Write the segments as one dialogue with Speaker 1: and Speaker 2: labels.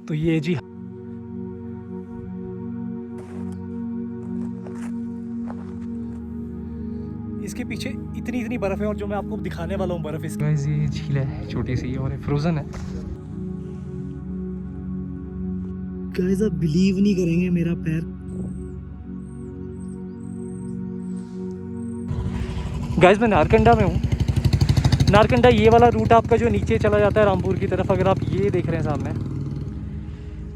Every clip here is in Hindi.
Speaker 1: तो ये जी इसके पीछे इतनी बर्फ़ है और जो मैं आपको दिखाने वाला हूँ बर्फ़ इसकी। ये झील है छोटी सी और फ्रोज़न है। गाइस आप बिलीव नहीं करेंगे मेरा पैर। गाइस मैं नारकंडा में हूँ। नारकंडा ये वाला रूट आपका जो नीचे चला जाता है रामपुर की तरफ, अगर आप ये देख रहे हैं सामने,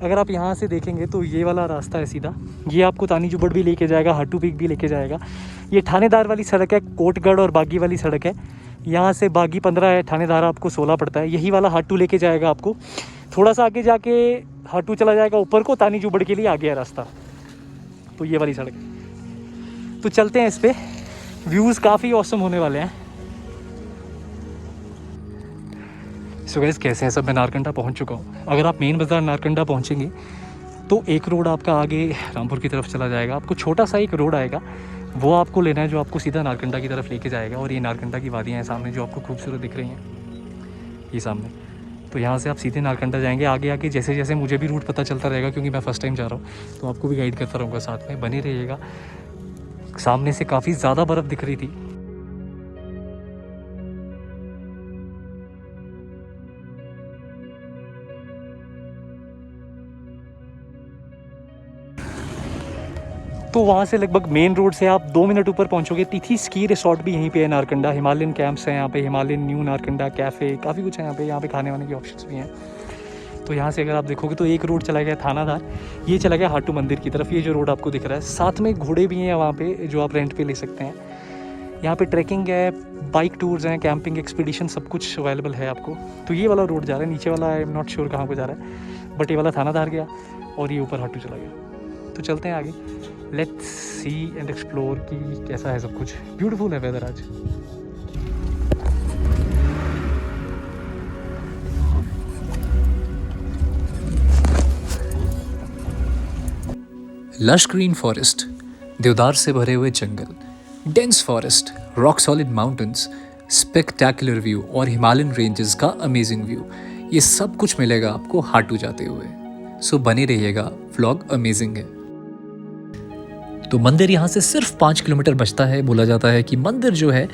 Speaker 1: अगर आप यहाँ से देखेंगे तो ये वाला रास्ता है सीधा, ये आपको तानी जुबड़ भी लेके जाएगा, हाटू पीक भी लेके जाएगा। ये थानेदार वाली सड़क है, कोटगढ़ और बागी वाली सड़क है। यहाँ से बागी 15 है, थानेदार आपको 16 पड़ता है। यही वाला हाटू लेके जाएगा आपको। थोड़ा सा आगे जाके हाटू चला जाएगा ऊपर को, तानी जुबड़ के लिए आगे है रास्ता। तो ये वाली सड़क, तो चलते हैं इस पर। व्यूज़ काफ़ी ऑसम होने वाले हैं। सो गाइस कैसे हैं सब, मैं नारकंडा पहुंच चुका हूं। अगर आप मेन बाज़ार नारकंडा पहुंचेंगे तो एक रोड आपका आगे रामपुर की तरफ चला जाएगा। आपको छोटा सा एक रोड आएगा, वो आपको लेना है, जो आपको सीधा नारकंडा की तरफ लेके जाएगा। और ये नारकंडा की वादियाँ हैं सामने जो आपको खूबसूरत दिख रही हैं, ये सामने। तो यहाँ से आप सीधे नारकंडा जाएंगे। आगे आगे जैसे जैसे मुझे भी रूट पता चलता रहेगा, क्योंकि मैं फ़र्स्ट टाइम जा रहा हूँ, तो आपको भी गाइड करता रहूँगा, साथ में बने रहिएगा। सामने से काफ़ी ज़्यादा बर्फ़ दिख रही थी। तो वहाँ से लगभग मेन रोड से आप 2 मिनट ऊपर पहुँचोगे। तिथि स्की रिसोर्ट भी यहीं पे है नारकंडा। हिमालयन कैंप्स हैं यहाँ पे, हिमालयन न्यू नारकंडा कैफ़े, काफ़ी कुछ है यहाँ पे। यहाँ पे खाने वाने के ऑप्शंस भी हैं। तो यहाँ से अगर आप देखोगे तो एक रोड चला गया थानादार, ये चला गया हाटू मंदिर की तरफ। ये जो रोड आपको दिख रहा है, साथ में घोड़े भी हैं वहाँ पे जो आप रेंट पे ले सकते हैं। यहाँ पे ट्रैकिंग है, बाइक टूर्स हैं, कैंपिंग एक्सपीडिशन, सब कुछ अवेलेबल है आपको। तो ये वाला रोड जा रहा है, नीचे वाला आई एम नॉट श्योर कहाँ को जा रहा है, बट ये वाला थानादार गया और ये ऊपर हाटू चला गया। तो चलते हैं आगे, लेट्स सी एंड एक्सप्लोर कि कैसा है सब कुछ। ब्यूटीफुल है वेदर आज।
Speaker 2: लश ग्रीन फॉरेस्ट, देवदार से भरे हुए जंगल, dense forest, rock solid mountains, spectacular view और हिमालयन रेंजेस का अमेजिंग व्यू, ये सब कुछ मिलेगा आपको हाटू जाते हुए। सो बने रहिएगा, व्लॉग अमेजिंग है। तो मंदिर यहाँ से सिर्फ 5 किलोमीटर बचता है। बोला जाता है कि मंदिर जो है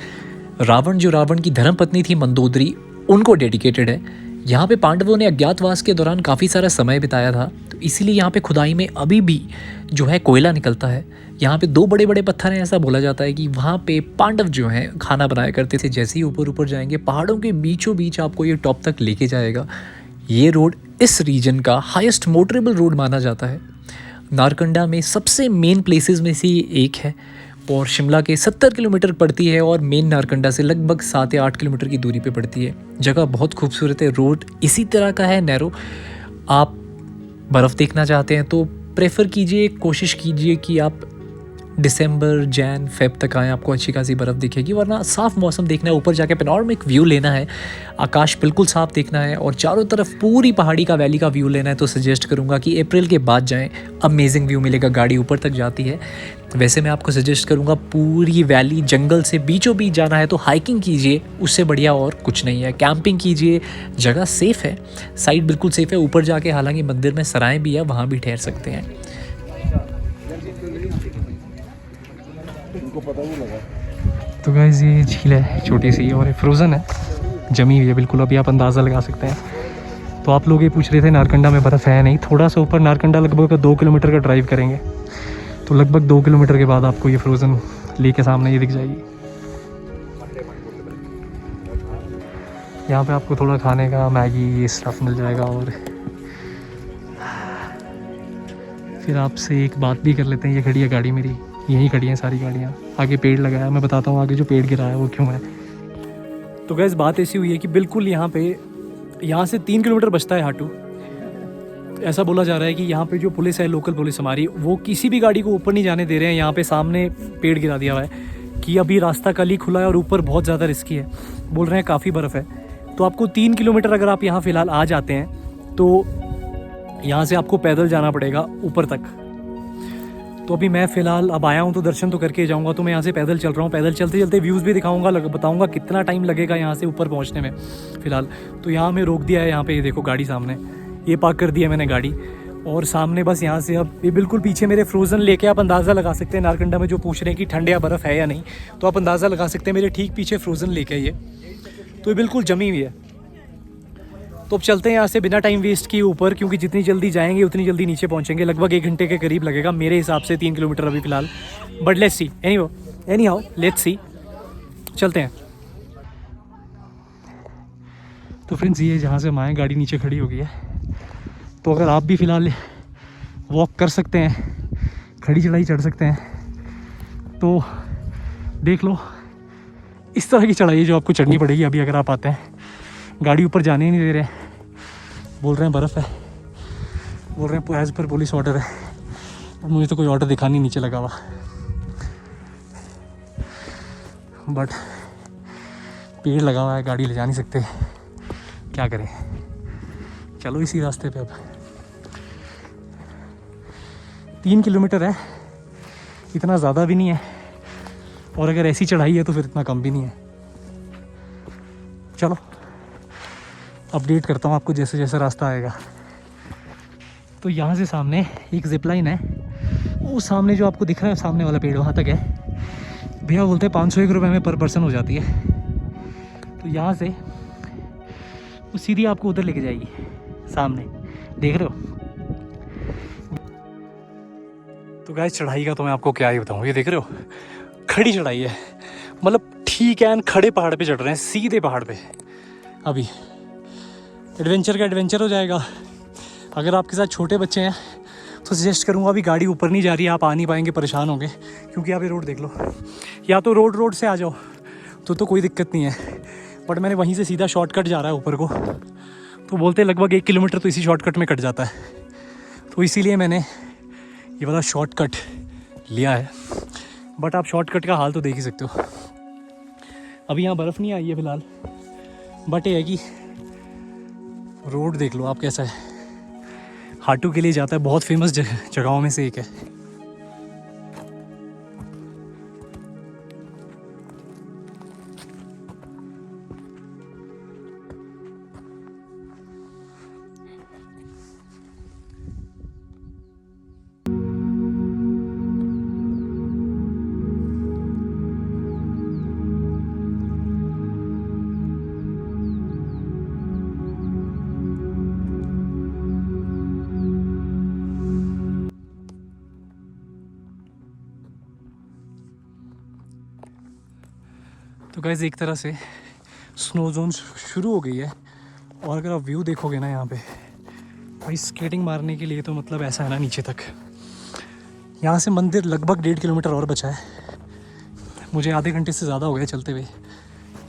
Speaker 2: रावण की धर्मपत्नी थी मंदोदरी, उनको डेडिकेटेड है। यहाँ पे पांडवों ने अज्ञातवास के दौरान काफ़ी सारा समय बिताया था, तो इसीलिए यहाँ पे खुदाई में अभी भी जो है कोयला निकलता है। यहाँ पे 2 बड़े बड़े पत्थर हैं। ऐसा बोला जाता है कि वहाँ पे पांडव जो हैं खाना बनाया करते थे। जैसे ही ऊपर ऊपर जाएंगे, पहाड़ों के बीचों बीच आपको ये टॉप तक लेके जाएगा। ये रोड इस रीजन का हाईएस्ट मोटरेबल रोड माना जाता है। नारकंडा में सबसे मेन प्लेसेस में से एक है और शिमला के 70 किलोमीटर पड़ती है और मेन नारकंडा से लगभग 7 या 8 किलोमीटर की दूरी पे पड़ती है। जगह बहुत खूबसूरत है। रोड इसी तरह का है, नैरो। आप बर्फ़ देखना चाहते हैं तो प्रेफर कीजिए, कोशिश कीजिए कि आप दिसंबर, जैन, फेब तक आएँ, आपको अच्छी खासी बर्फ़ दिखेगी। वरना साफ़ मौसम देखना है, ऊपर जाके पैनोरामिक व्यू लेना है, आकाश बिल्कुल साफ़ देखना है और चारों तरफ पूरी पहाड़ी का, वैली का व्यू लेना है, तो सजेस्ट करूँगा कि अप्रैल के बाद जाएं। अमेजिंग व्यू मिलेगा, गाड़ी ऊपर तक जाती है। वैसे मैं आपको सजेस्ट करूँगा पूरी वैली जंगल से बीचों बीच जाना है तो हाइकिंग कीजिए, उससे बढ़िया और कुछ नहीं है। कैंपिंग कीजिए, जगह सेफ़ है, साइड बिल्कुल सेफ़ है। ऊपर जाके हालांकि मंदिर में सराय भी है, वहाँ भी ठहर सकते हैं।
Speaker 1: तो गाइस ये झील है छोटी सी और फ्रोज़न है, जमी हुई है बिल्कुल। अभी आप अंदाज़ा लगा सकते हैं। तो आप लोग ये पूछ रहे थे नारकंडा में बर्फ़ है नहीं। थोड़ा सा ऊपर नारकंडा लगभग 2 किलोमीटर का ड्राइव करेंगे तो लगभग 2 किलोमीटर के बाद आपको ये फ्रोज़न लेक के सामने ये दिख जाएगी। यहाँ पे आपको थोड़ा खाने का, मैगी, ये स्टफ़ मिल जाएगा। और फिर आपसे एक बात भी कर लेते हैं। ये खड़ी है गाड़ी मेरी, यहीं खड़ी हैं सारी गाड़ियाँ। आगे पेड़ लगाया है, मैं बताता हूँ आगे जो पेड़ गिरा है वो क्यों है। तो गैस बात ऐसी हुई है कि बिल्कुल यहाँ से 3 किलोमीटर बचता है हाटू। ऐसा बोला जा रहा है कि यहाँ पे जो पुलिस है, लोकल पुलिस हमारी, वो किसी भी गाड़ी को ऊपर नहीं जाने दे रहे हैं। यहाँ पे सामने पेड़ गिरा दिया हुआ है कि अभी रास्ता कल ही खुला है और ऊपर बहुत ज़्यादा रिस्की है। बोल रहे हैं काफ़ी बर्फ़ है। तो आपको 3 किलोमीटर अगर आप यहाँ फ़िलहाल आ जाते हैं तो यहाँ से आपको पैदल जाना पड़ेगा ऊपर तक। तो अभी मैं फ़िलहाल अब आया हूँ तो दर्शन तो करके जाऊँगा। तो मैं यहाँ से पैदल चल रहा हूँ। पैदल चलते चलते व्यूज़ भी दिखाऊँगा, बताऊँगा कितना टाइम लगेगा यहाँ से ऊपर पहुँचने में फ़िलहाल। तो यहाँ हमें रोक दिया है, यहाँ पे ये देखो गाड़ी सामने, ये पार्क कर दिया मैंने गाड़ी। और सामने बस यहाँ से अब ये बिल्कुल पीछे मेरे फ्रोज़न लेके आप अंदाज़ा लगा सकते हैं। नारकंडा में जो पूछ रहे हैं कि ठंड या बर्फ़ है या नहीं, तो आप अंदाज़ा लगा सकते हैं मेरे ठीक पीछे फ्रोज़न लेके है ये, तो ये बिल्कुल जमी हुई है। तो अब चलते हैं यहाँ से बिना टाइम वेस्ट किए ऊपर, क्योंकि जितनी जल्दी जाएंगे उतनी जल्दी नीचे पहुँचेंगे। लगभग 1 घंटे के करीब लगेगा मेरे हिसाब से, 3 किलोमीटर अभी फ़िलहाल। But let's see, any how let's see, चलते हैं। तो फ्रेंड्स ये जहाँ से हम आए गाड़ी नीचे खड़ी हो गई है। तो अगर आप भी फ़िलहाल वॉक कर सकते हैं, खड़ी चढ़ाई चढ़ सकते हैं, तो देख लो इस तरह की चढ़ाई है जो आपको चढ़नी पड़ेगी अभी अगर आप आते हैं। गाड़ी ऊपर जाने ही नहीं दे रहे हैं, बोल रहे हैं बर्फ़ है, बोल रहे हैं एज़ पर पुलिस ऑर्डर है। और मुझे तो कोई ऑर्डर दिखा नहीं नीचे लगा हुआ, बट पेड़ लगा हुआ है, गाड़ी ले जा नहीं सकते, क्या करें। चलो इसी रास्ते पे अब 3 किलोमीटर है, इतना ज़्यादा भी नहीं है, और अगर ऐसी चढ़ाई है तो फिर इतना कम भी नहीं है। चलो अपडेट करता हूँ आपको जैसे जैसे रास्ता आएगा। तो यहाँ से सामने एक जिप लाइन है, वो सामने जो आपको दिख रहा है सामने वाला पेड़ वहाँ तक है। भैया बोलते हैं 501 रुपये में पर पर्सन हो जाती है। तो यहाँ से वो सीधी आपको उधर लेके जाएगी, सामने देख रहे हो। तो गाइस चढ़ाई का तो मैं आपको क्या ही बताऊँ, ये देख रहे हो खड़ी चढ़ाई है, मतलब ठीक है खड़े पहाड़ पे चढ़ रहे हैं, सीधे पहाड़ पे। अभी एडवेंचर का एडवेंचर हो जाएगा। अगर आपके साथ छोटे बच्चे हैं तो सजेस्ट करूँगा अभी गाड़ी ऊपर नहीं जा रही है, आप आ नहीं पाएंगे, परेशान होंगे। क्योंकि आप ये रोड देख लो, या तो रोड से आ जाओ तो कोई दिक्कत नहीं है, बट मैंने वहीं से सीधा शॉर्टकट जा रहा है ऊपर को। तो बोलते हैं लगभग 1 किलोमीटर तो इसी शॉर्टकट में कट जाता है, तो इसीलिए मैंने ये वाला शॉर्टकट लिया है। बट आप शॉर्टकट का हाल तो देख ही सकते हो। अभी यहाँ बर्फ़ नहीं आई है फ़िलहाल, बट ये है कि रोड देख लो आप कैसा है। हाटू के लिए जाता है, बहुत फेमस जगहों में से एक है। तो गाइस एक तरह से स्नो जोन शुरू हो गई है, और अगर आप व्यू देखोगे ना यहाँ पे, भाई स्केटिंग मारने के लिए तो मतलब ऐसा है ना नीचे तक। यहाँ से मंदिर लगभग 1.5 किलोमीटर और बचा है। मुझे आधे घंटे से ज़्यादा हो गया चलते हुए।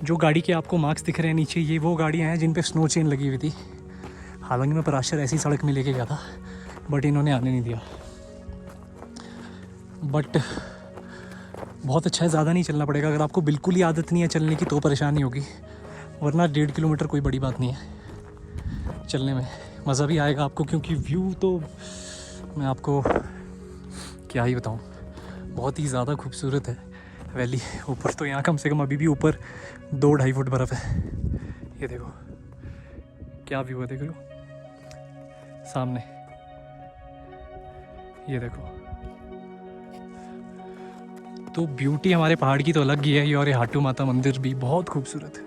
Speaker 1: जो गाड़ी के आपको मार्क्स दिख रहे हैं नीचे, ये वो गाड़ियाँ हैं जिन पे स्नो चेन लगी हुई थी। हालांकि मैं पराशर ऐसी सड़क में लेके गया था, बट इन्होंने आने नहीं दिया। बट बहुत अच्छा है, ज़्यादा नहीं चलना पड़ेगा। अगर आपको बिल्कुल ही आदत नहीं है चलने की तो परेशानी होगी, वरना 1.5 किलोमीटर कोई बड़ी बात नहीं है। चलने में मज़ा भी आएगा आपको, क्योंकि व्यू तो मैं आपको क्या ही बताऊँ, बहुत ही ज़्यादा खूबसूरत है वैली। ऊपर तो यहाँ कम से कम अभी भी ऊपर 2-2.5 फुट बर्फ़ है। ये देखो क्या व्यू है, देख लो सामने, ये देखो। तो ब्यूटी हमारे पहाड़ की तो अलग ही है, और ये हाटू माता मंदिर भी बहुत खूबसूरत है।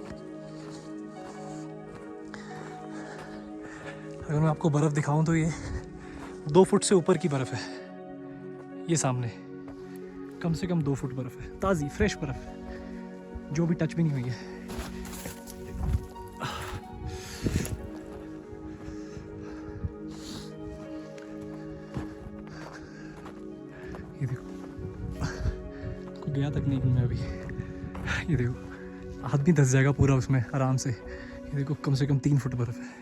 Speaker 1: अगर मैं आपको बर्फ़ दिखाऊं तो ये 2 फुट से ऊपर की बर्फ़ है। ये सामने कम से कम 2 फुट बर्फ़ है, ताज़ी फ्रेश बर्फ़, जो भी टच भी नहीं हुई है। ये देखो, कोई गया तक नहीं मैं अभी। ये देखो आदमी धंस जाएगा पूरा उसमें आराम से। ये देखो कम से कम 3 फुट बर्फ़ है।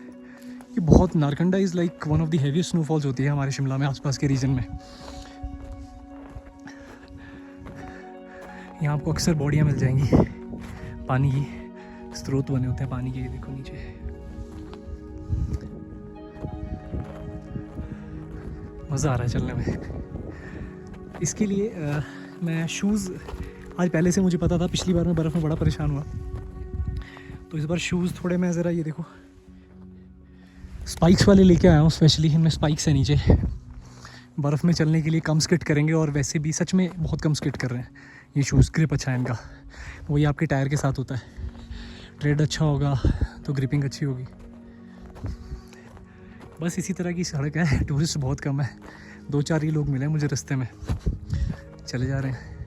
Speaker 1: ये बहुत, Narkanda is like one of the heaviest snowfalls होती है हमारे शिमला में, आसपास के रीजन में। यहाँ आपको अक्सर बॉडियाँ मिल जाएंगी, पानी की स्रोत बने होते हैं पानी के। ये देखो नीचे, मज़ा आ रहा है चलने में। इसके लिए मैं शूज़ आज पहले से मुझे पता था, पिछली बार मैं बर्फ़ में बड़ा परेशान हुआ, तो इस बार शूज़ थोड़े मैं ज़रा, ये देखो स्पाइक्स वाले लेके आया हूँ स्पेशली, इनमें स्पाइक्स है नीचे। बर्फ़ में चलने के लिए कम स्किट करेंगे, और वैसे भी सच में बहुत कम स्किट कर रहे हैं ये शूज़। ग्रिप अच्छा है इनका, वही आपके टायर के साथ होता है। ट्रेड अच्छा होगा तो ग्रिपिंग अच्छी होगी। बस इसी तरह की सड़क है, टूरिस्ट बहुत कम है। 2-4 ही लोग मिले मुझे रास्ते में, चले जा रहे हैं।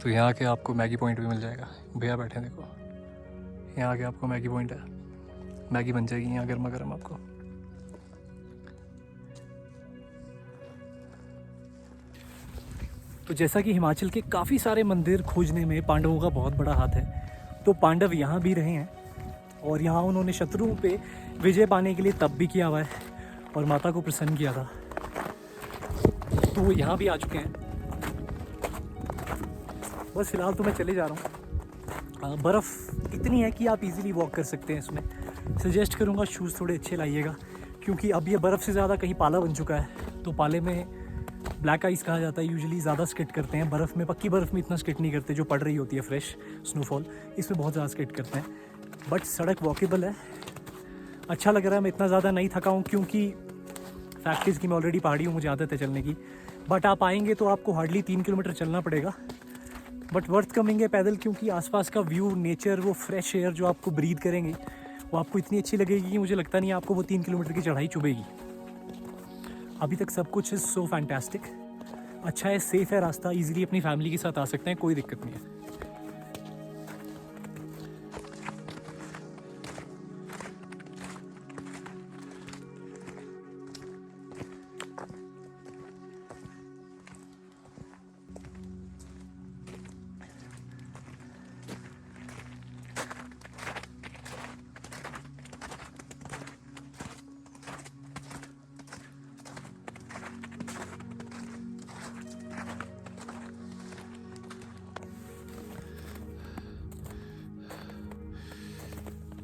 Speaker 1: तो यहाँ आके आपको मैगी पॉइंट भी मिल जाएगा। भैया बैठे हैं देखो, यहाँ आके आपको मैगी पॉइंट है, मैगी बन जाएगी यहाँ गर्मा गर्म आपको। तो जैसा कि हिमाचल के काफ़ी सारे मंदिर खोजने में पांडवों का बहुत बड़ा हाथ है, तो पांडव यहाँ भी रहे हैं, और यहाँ उन्होंने शत्रुओं पे विजय पाने के लिए तप भी किया हुआ है और माता को प्रसन्न किया था। तो वो यहाँ भी आ चुके हैं। बस फ़िलहाल तो मैं चले जा रहा हूँ। बर्फ़ इतनी है कि आप इजीली वॉक कर सकते हैं इसमें। सजेस्ट करूँगा शूज़ थोड़े अच्छे लाइएगा, क्योंकि अब ये बर्फ़ से ज़्यादा कहीं पाला बन चुका है। तो पाले में ब्लैक आइस कहा जाता है, यूजुअली ज़्यादा स्किट करते हैं। बर्फ़ में, पक्की बर्फ़ में इतना स्किट नहीं करते जो पड़ रही होती है फ्रेश स्नोफॉल, इसमें बहुत ज़्यादा स्किट करते हैं। बट सड़क वॉकेबल है, अच्छा लग रहा है। मैं इतना ज़्यादा नहीं थका हूँ, क्योंकि फैक्ट की मैं ऑलरेडी पहाड़ी हूँ, मुझे आदत है चलने की। बट आप आएंगे तो आपको हार्डली 3 किलोमीटर चलना पड़ेगा, बट वर्थ कमिंग है पैदल, क्योंकि आसपास का व्यू, नेचर, वो फ्रेश एयर जो आपको ब्रीथ करेंगे वो आपको इतनी अच्छी लगेगी कि मुझे लगता नहीं आपको वो 3 किलोमीटर की चढ़ाई चुभेगी। अभी तक सब कुछ इज़ सो फैंटास्टिक। अच्छा है, सेफ़ है रास्ता, इजीली अपनी फैमिली के साथ आ सकते हैं, कोई दिक्कत नहीं है।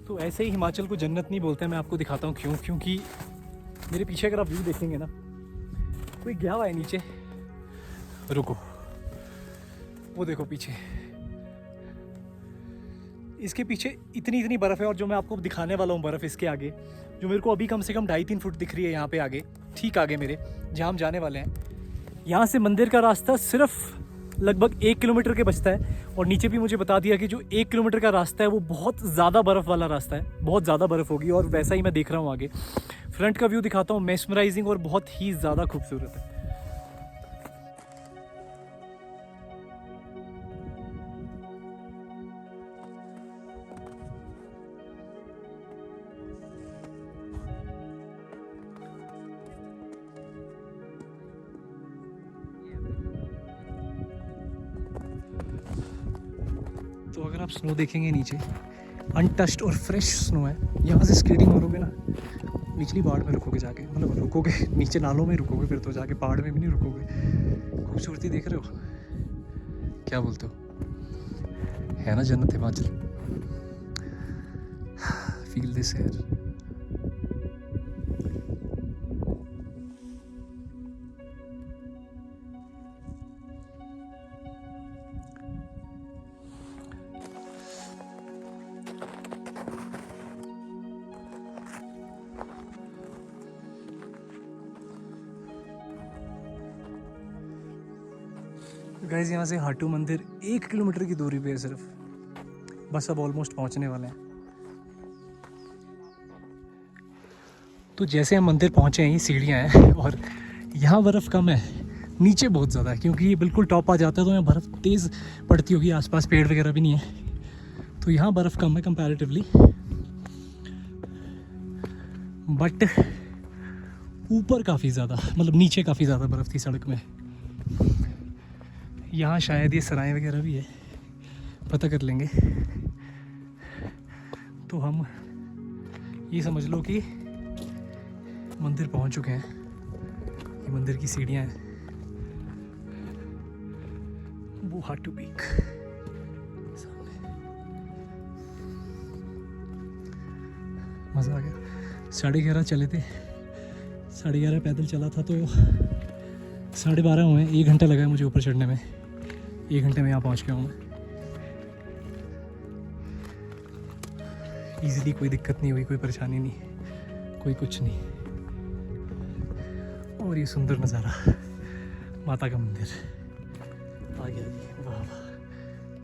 Speaker 1: तो ऐसे ही हिमाचल को जन्नत नहीं बोलते, मैं आपको दिखाता हूँ क्यों। क्योंकि मेरे पीछे अगर आप व्यू देखेंगे ना, कोई गया हुआ है नीचे, रुको, वो देखो पीछे, इसके पीछे इतनी बर्फ़ है। और जो मैं आपको दिखाने वाला हूँ बर्फ़ इसके आगे, जो मेरे को अभी कम से कम 2.5-3 फुट दिख रही है यहाँ पे आगे, ठीक आगे मेरे, जहाँ हम जाने वाले हैं, यहाँ से मंदिर का रास्ता सिर्फ लगभग 1 किलोमीटर के बचता है। और नीचे भी मुझे बता दिया कि जो 1 किलोमीटर का रास्ता है वो बहुत ज़्यादा बर्फ़ वाला रास्ता है, बहुत ज़्यादा बर्फ़ होगी। और वैसा ही मैं देख रहा हूँ आगे। फ्रंट का व्यू दिखाता हूँ, मेस्मराइजिंग और बहुत ही ज़्यादा खूबसूरत है। तो अगर आप स्नो देखेंगे नीचे, अनटच्ड और फ्रेश स्नो है। यहाँ से स्केटिंग करोगे ना, निचली पहाड़ में रुकोगे जाके, मतलब रुकोगे नीचे नालों में रुकोगे, फिर तो जाके पहाड़ में भी नहीं रुकोगे। खूबसूरती देख रहे हो, क्या बोलते हो, है ना जन्नत Himachal. Feel this air. Guys यहाँ से हाटू मंदिर 1 किलोमीटर की दूरी पे है सिर्फ। बस अब ऑलमोस्ट पहुँचने वाले हैं। तो जैसे हम मंदिर पहुँचे हैं, ये सीढ़ियाँ हैं, और यहाँ बर्फ़ कम है, नीचे बहुत ज़्यादा है, क्योंकि ये बिल्कुल टॉप आ जाता है तो यहाँ बर्फ़ तेज़ पड़ती होगी। आसपास पेड़ वगैरह भी नहीं है, तो यहाँ बर्फ़ कम है कंपैरेटिवली। बट ऊपर काफ़ी ज़्यादा, मतलब नीचे काफ़ी ज़्यादा बर्फ़ थी सड़क में। यहाँ शायद ये सराय वगैरह भी है, पता कर लेंगे। तो हम ये समझ लो कि मंदिर पहुँच चुके हैं। ये मंदिर की सीढ़ियाँ हैं, वो हाटू पीक सामने। मज़ा आ गया। 11:30 चले थे, 11:30 पैदल चला था तो 12:30 हुए। 1 घंटा लगा है मुझे ऊपर चढ़ने में। 1 घंटे में यहाँ पहुँच गया हूँ मैं। ईज़िली, कोई दिक्कत नहीं हुई, कोई परेशानी नहीं, कोई कुछ नहीं। और ये सुंदर नज़ारा, माता का मंदिर आ गया जी। वाह वाह,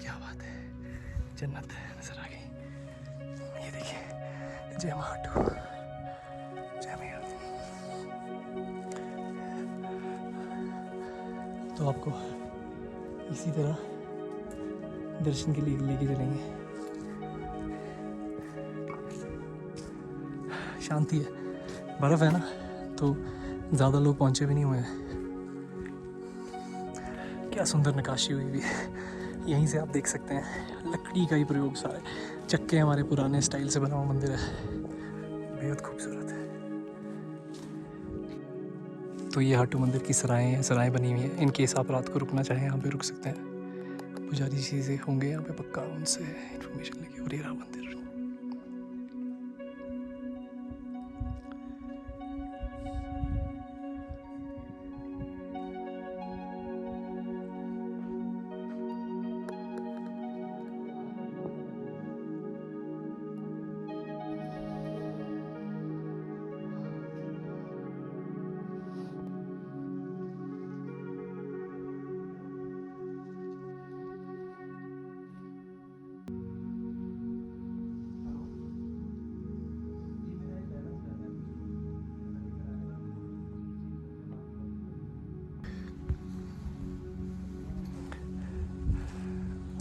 Speaker 1: क्या बात है, जन्नत नज़र आ गई। ये देखिए, जय माटू, जय मैया। तो आपको इसी तरह दर्शन के लिए लेके चलेंगे। शांति है, बर्फ़ है ना, तो ज़्यादा लोग पहुँचे भी नहीं हुए हैं। क्या सुंदर नक्काशी हुई हुई है। यहीं से आप देख सकते हैं, लकड़ी का ही प्रयोग सारे चक्के हमारे पुराने स्टाइल से बना हुआ मंदिर है, बेहद खूबसूरत है। तो ये हाटू मंदिर की सराय बनी हुई है। इनकेस आप रात को रुकना चाहें यहाँ पे रुक सकते हैं। पुजारी चीज़ें होंगे यहाँ पे पक्का, उनसे इन्फॉर्मेशन लेके। और ये रहा मंदिर।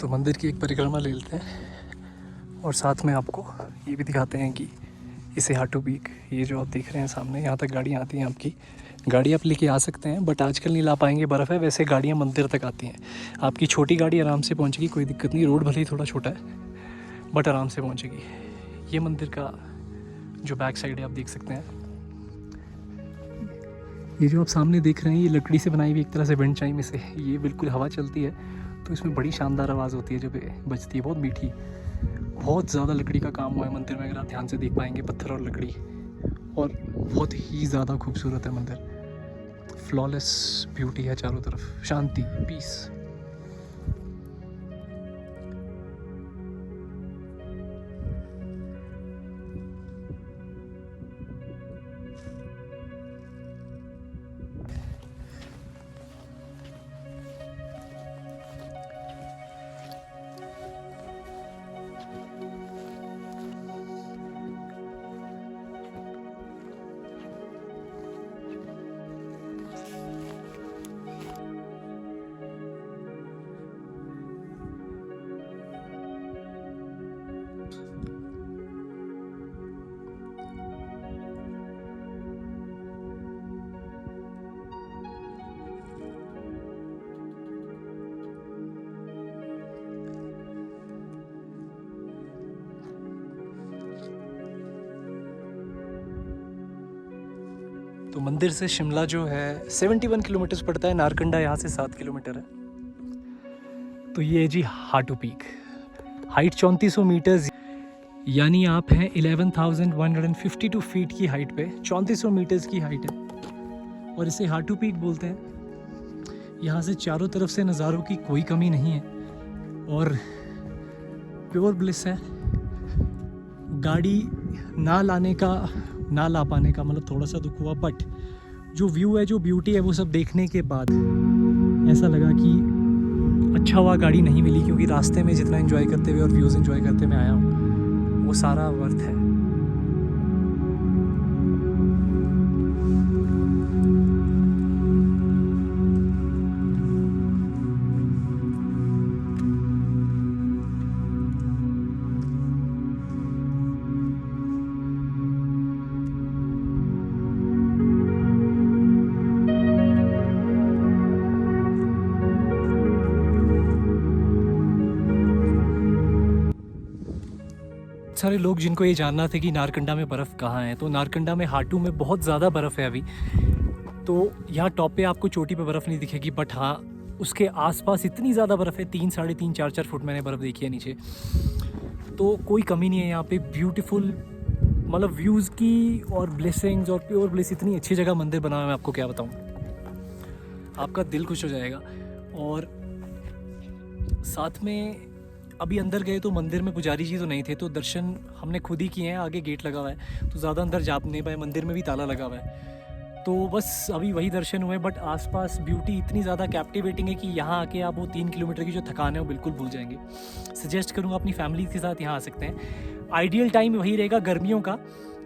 Speaker 1: तो मंदिर की एक परिक्रमा ले लेते हैं और साथ में आपको ये भी दिखाते हैं कि इसे हाटू पीक, ये जो आप देख रहे हैं सामने, यहाँ तक गाड़ियाँ आती हैं। आपकी गाड़ी आप लेके आ सकते हैं, बट आजकल नहीं ला पाएंगे, बर्फ़ है। वैसे गाड़ियाँ मंदिर तक आती हैं। आपकी छोटी गाड़ी आराम से पहुँचेगी, कोई दिक्कत नहीं। रोड भले ही थोड़ा छोटा है, बट आराम से पहुँचेगी। ये मंदिर का जो बैक साइड है आप देख सकते हैं। ये जो आप सामने देख रहे हैं, ये लकड़ी से बनाई हुई एक तरह से विंड चाइम। इसे ये बिल्कुल हवा चलती है तो इसमें बड़ी शानदार आवाज़ होती है जब ये बजती है, बहुत मीठी। बहुत ज़्यादा लकड़ी का काम हुआ है मंदिर में, अगर आप ध्यान से देख पाएंगे, पत्थर और लकड़ी। और बहुत ही ज़्यादा खूबसूरत है मंदिर। फ्लॉलेस ब्यूटी है चारों तरफ, शांति, पीस। तो मंदिर से शिमला जो है 71 किलोमीटर पड़ता है। नारकंडा यहाँ से 7 किलोमीटर है। तो ये है जी हाटू पीक। हाइट 3400 मीटर्स, यानी आप हैं 11,152 फीट की हाइट पे। 3400 मीटर्स की हाइट है और इसे हाटू पीक बोलते हैं। यहाँ से चारों तरफ से नज़ारों की कोई कमी नहीं है और प्योर ब्लिस है। गाड़ी ना ला पाने का मतलब थोड़ा सा दुख हुआ, बट जो व्यू है, जो ब्यूटी है, वो सब देखने के बाद ऐसा लगा कि अच्छा हुआ गाड़ी नहीं मिली, क्योंकि रास्ते में जितना एंजॉय करते हुए और व्यूज़ एंजॉय करते मैं आया हूँ, वो सारा वर्थ है। सारे लोग जिनको ये जानना था कि नारकंडा में बर्फ़ कहाँ है, तो नारकंडा में हाटू में बहुत ज़्यादा बर्फ़ है अभी। तो यहाँ टॉप पे आपको चोटी पे बर्फ़ नहीं दिखेगी, बट हाँ उसके आसपास इतनी ज़्यादा बर्फ़ है, 3, 3.5, 4 फुट मैंने बर्फ़ देखी है नीचे। तो कोई कमी नहीं है यहाँ पे। ब्यूटीफुल मतलब व्यूज़ की और ब्लेसिंग्स और प्योर ब्लिस, इतनी अच्छी जगह मंदिर बना है, मैं आपको क्या बताऊँ, आपका दिल खुश हो जाएगा। और साथ में अभी अंदर गए तो मंदिर में पुजारी जी तो नहीं थे, तो दर्शन हमने खुद ही किए हैं। आगे गेट लगा हुआ है तो ज़्यादा अंदर जा नहीं पाए, मंदिर में भी ताला लगा हुआ है, तो बस अभी वही दर्शन हुए। बट आसपास ब्यूटी इतनी ज़्यादा कैप्टिवेटिंग है कि यहाँ आके आप वो 3 किलोमीटर की जो थकान है वो बिल्कुल भूल जाएंगे। सजेस्ट करूँगा अपनी फैमिली के साथ यहाँ आ सकते हैं। आइडियल टाइम वही रहेगा गर्मियों का,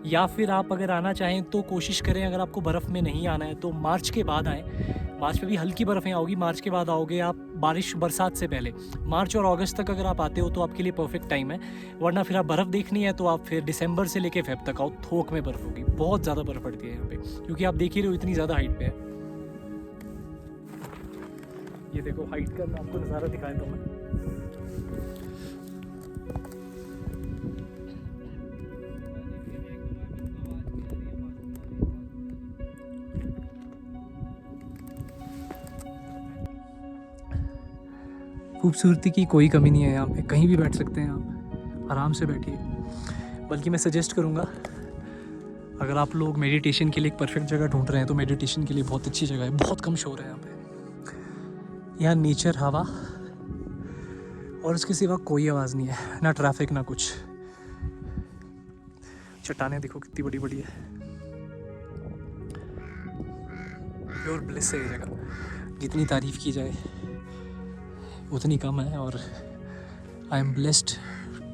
Speaker 1: या फिर आप अगर आना चाहें तो कोशिश करें, अगर आपको बर्फ़ में नहीं आना है तो मार्च के बाद आएँ। मार्च में भी हल्की बर्फ़ें आओगी, मार्च के बाद आओगे आप बरसात से पहले। मार्च और अगस्त तक अगर आप आते हो तो आपके लिए परफेक्ट टाइम है, वरना फिर आप बर्फ़ देखनी है तो आप फिर दिसंबर से लेके फेब तक आओ, थोक में बर्फ़ होगी, बहुत ज़्यादा बर्फ़ पड़ती है यहाँ पे, क्योंकि आप देख ही रहे हो इतनी ज़्यादा हाइट पे है। ये देखो हाइट का मैं आपको नज़ारा दिखाया था मैं। खूबसूरती की कोई कमी नहीं है यहाँ पे, कहीं भी बैठ सकते हैं आप, आराम से बैठिए। बल्कि मैं सजेस्ट करूँगा, अगर आप लोग मेडिटेशन के लिए एक परफेक्ट जगह ढूंढ रहे हैं तो मेडिटेशन के लिए बहुत अच्छी जगह है। बहुत कम शोर है यहाँ पे, यहाँ नेचर, हवा और उसके सिवा कोई आवाज़ नहीं है, ना ट्रैफिक ना कुछ। चट्टानें देखो कितनी बड़ी बड़ी है, प्योर ब्लिस है ये जगह, जितनी तारीफ़ की जाए उतनी कम है। और I am blessed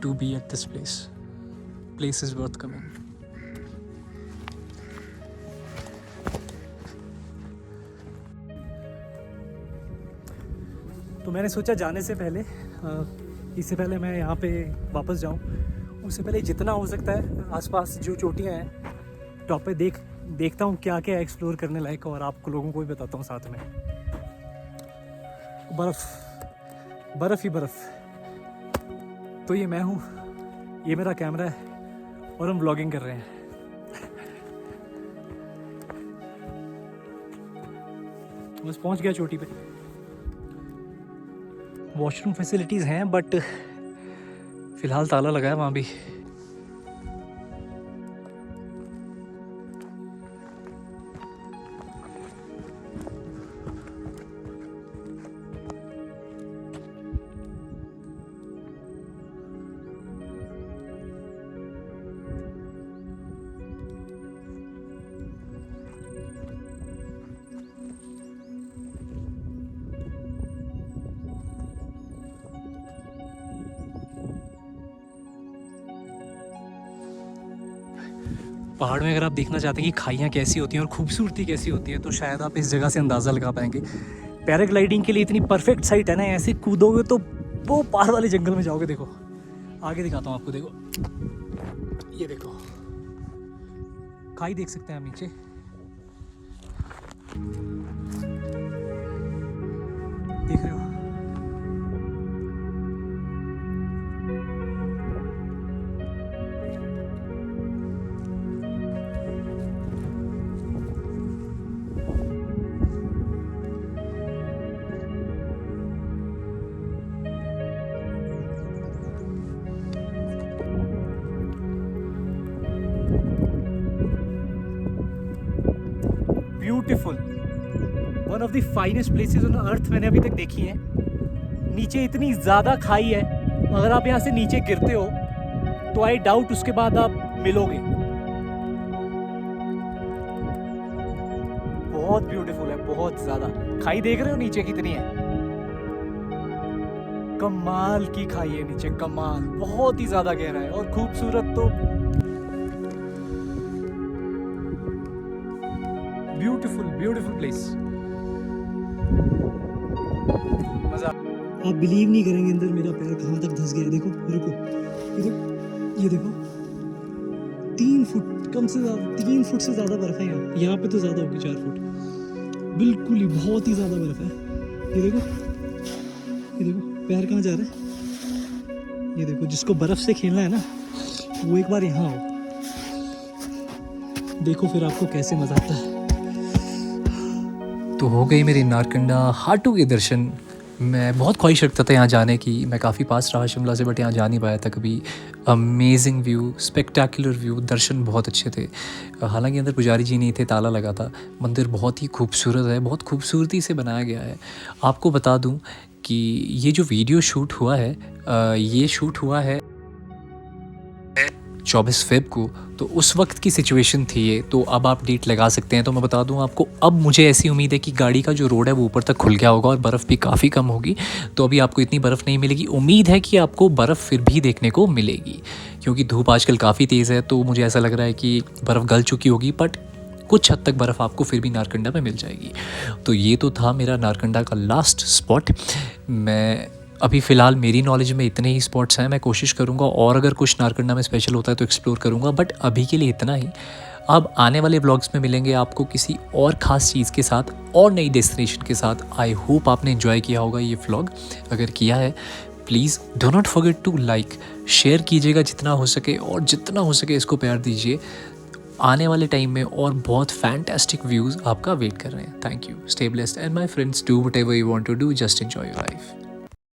Speaker 1: to be at this place is worth coming. तो मैंने सोचा जाने से पहले, इससे पहले मैं यहाँ पे वापस जाऊँ, उससे पहले जितना हो सकता है आसपास जो चोटियाँ हैं टॉप पे देखता हूँ क्या क्या एक्सप्लोर करने लायक, और आपको लोगों को भी बताता हूँ साथ में। बर्फ़ ही बर्फ़। तो ये मैं हूँ, ये मेरा कैमरा है और हम व्लॉगिंग कर रहे हैं। बस पहुँच गया चोटी पे। वॉशरूम फैसिलिटीज़ हैं बट फ़िलहाल ताला लगा है वहाँ भी। पहाड़ में अगर आप देखना चाहते हैं कि खाइयाँ कैसी होती हैं और खूबसूरती कैसी होती है, तो शायद आप इस जगह से अंदाज़ा लगा पाएंगे। पैराग्लाइडिंग के लिए इतनी परफेक्ट साइट है ना, ऐसे कूदोगे तो वो पार वाले जंगल में जाओगे। देखो आगे दिखाता हूँ आपको, देखो ये देखो खाई देख सकते हैं आप नीचे, देख रहे हो। Beautiful, one of the finest places on earth मैंने अभी तक देखी है। नीचे इतनी ज़्यादा खाई है, अगर आप यहाँ से नीचे गिरते हो तो आई डाउट उसके बाद आप मिलोगे। बहुत ब्यूटीफुल है, बहुत ज़्यादा। खाई देख रहे हो नीचे कितनी है, कमाल की खाई है नीचे, कमाल, बहुत ही ज़्यादा गहरा है और खूबसूरत। तो ब्यूटीफुल प्लेस, मजा। आप बिलीव नहीं करेंगे अंदर मेरा पैर कहाँ तक धंस गया है। देखो, रुको, ये देखो 3 फुट, कम से ज़्यादा 3 फुट से ज़्यादा बर्फ है यहाँ पे तो ज़्यादा होगी 4 फुट, बिल्कुल ही बहुत ही ज़्यादा बर्फ है। ये देखो पैर कहाँ जा रहा है। ये देखो, जिसको बर्फ से खेलना है ना वो एक बार यहाँ आओ, देखो फिर आपको कैसे मजा आता है।
Speaker 2: तो हो गई मेरी नारकंडा हाटू के दर्शन। मैं बहुत ख्वाहिश रखता था यहाँ जाने की। मैं काफ़ी पास रहा शिमला से, बट यहाँ जा नहीं पाया था कभी। अमेजिंग व्यू, स्पेक्टेकुलर व्यू, दर्शन बहुत अच्छे थे। हालांकि अंदर पुजारी जी नहीं थे, ताला लगा था। मंदिर बहुत ही खूबसूरत है, बहुत खूबसूरती से बनाया गया है। आपको बता दूँ कि ये जो वीडियो शूट हुआ है, ये शूट हुआ है 24 फेब को। तो उस वक्त की सिचुएशन थी ये, तो अब आप डेट लगा सकते हैं। तो मैं बता दूं आपको, अब मुझे ऐसी उम्मीद है कि गाड़ी का जो रोड है वो ऊपर तक खुल गया होगा और बर्फ़ भी काफ़ी कम होगी। तो अभी आपको इतनी बर्फ़ नहीं मिलेगी। उम्मीद है कि आपको बर्फ़ फिर भी देखने को मिलेगी, क्योंकि धूप आजकल काफ़ी तेज़ है। तो मुझे ऐसा लग रहा है कि बर्फ़ गल चुकी होगी, बट कुछ हद तक बर्फ़ आपको फिर भी नारकंडा में मिल जाएगी। तो ये तो था मेरा नारकंडा का लास्ट स्पॉट। मैं अभी फ़िलहाल मेरी नॉलेज में इतने ही स्पॉट्स हैं। मैं कोशिश करूँगा और अगर कुछ नारकंडा में स्पेशल होता है तो एक्सप्लोर करूँगा, बट अभी के लिए इतना ही। अब आने वाले ब्लॉग्स में मिलेंगे आपको किसी और ख़ास चीज़ के साथ और नई डेस्टिनेशन के साथ। आई होप आपने एंजॉय किया होगा ये व्लॉग। अगर किया है, please do not forget to like, share कीजिएगा जितना हो सके, और जितना हो सके इसको प्यार दीजिए। आने वाले टाइम में और बहुत फैंटास्टिक व्यूज़ आपका वेट कर रहे हैं। Thank you, stay blessed, and my friends, do whatever you want to do, just enjoy your life.